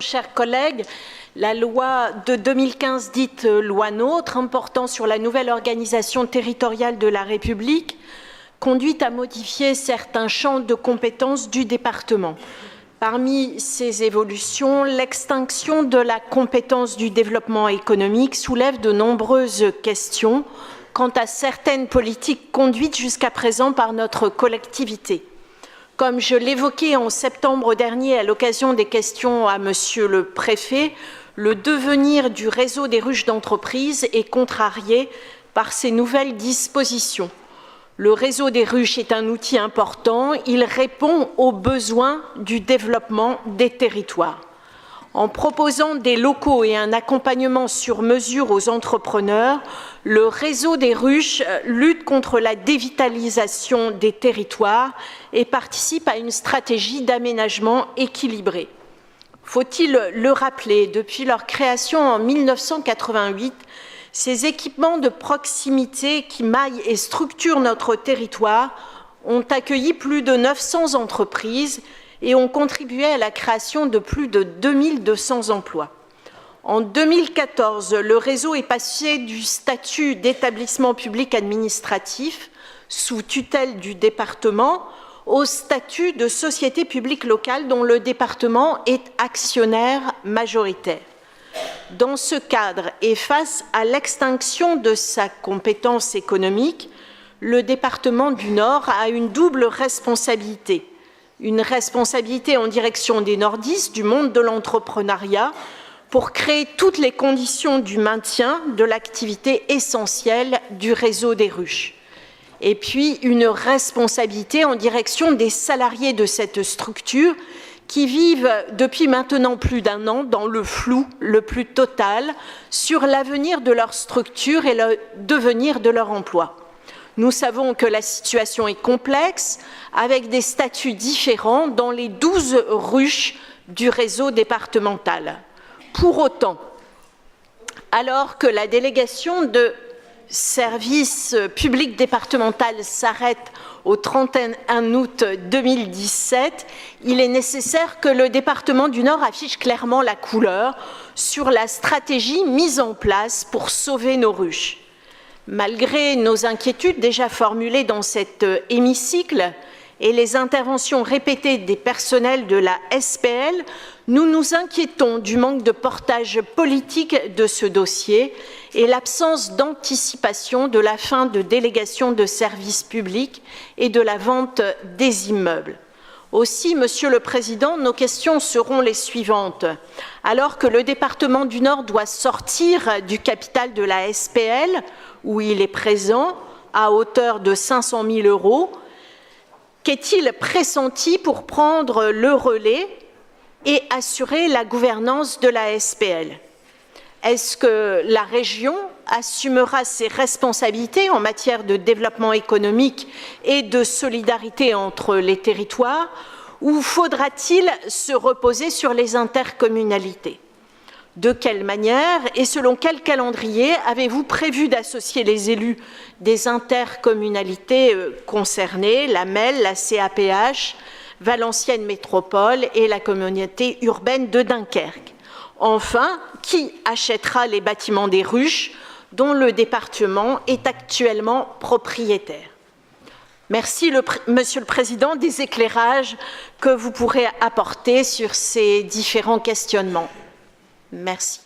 Chers collègues, la loi de 2015 dite loi NOTRe, portant sur la nouvelle organisation territoriale de la République, conduit à modifier certains champs de compétences du département. Parmi ces évolutions, l'extinction de la compétence du développement économique soulève de nombreuses questions quant à certaines politiques conduites jusqu'à présent par notre collectivité. Comme je l'évoquais en septembre dernier à l'occasion des questions à Monsieur le Préfet, le devenir du réseau des ruches d'entreprise est contrarié par ces nouvelles dispositions. Le réseau des ruches est un outil important, il répond aux besoins du développement des territoires. En proposant des locaux et un accompagnement sur mesure aux entrepreneurs, le réseau des ruches lutte contre la dévitalisation des territoires et participe à une stratégie d'aménagement équilibrée. Faut-il le rappeler, depuis leur création en 1988, ces équipements de proximité qui maillent et structurent notre territoire ont accueilli plus de 900 entreprises et ont contribué à la création de plus de 2200 emplois. En 2014, le réseau est passé du statut d'établissement public administratif sous tutelle du département au statut de société publique locale dont le département est actionnaire majoritaire. Dans ce cadre et face à l'extinction de sa compétence économique, le département du Nord a une double responsabilité. Une responsabilité en direction des nordistes, du monde de l'entrepreneuriat, pour créer toutes les conditions du maintien de l'activité essentielle du réseau des ruches. Et puis une responsabilité en direction des salariés de cette structure qui vivent depuis maintenant plus d'un an dans le flou le plus total sur l'avenir de leur structure et le devenir de leur emploi. Nous savons que la situation est complexe, avec des statuts différents dans les 12 ruches du réseau départemental. Pour autant, alors que la délégation de service public départemental s'arrête au 31 août 2017, il est nécessaire que le département du Nord affiche clairement la couleur sur la stratégie mise en place pour sauver nos ruches. Malgré nos inquiétudes déjà formulées dans cet hémicycle et les interventions répétées des personnels de la SPL, nous nous inquiétons du manque de portage politique de ce dossier et l'absence d'anticipation de la fin de délégation de services publics et de la vente des immeubles. Aussi, Monsieur le Président, nos questions seront les suivantes. Alors que le département du Nord doit sortir du capital de la SPL, où il est présent, à hauteur de 500 000 €, qu'est-il pressenti pour prendre le relais et assurer la gouvernance de la SPL? Est-ce que la région assumera ses responsabilités en matière de développement économique et de solidarité entre les territoires, ou faudra-t-il se reposer sur les intercommunalités? De quelle manière et selon quel calendrier avez-vous prévu d'associer les élus des intercommunalités concernées, la MEL, la CAPH, Valenciennes Métropole et la communauté urbaine de Dunkerque? Enfin, qui achètera les bâtiments des ruches dont le département est actuellement propriétaire? Merci, Monsieur le Président, des éclairages que vous pourrez apporter sur ces différents questionnements. Merci.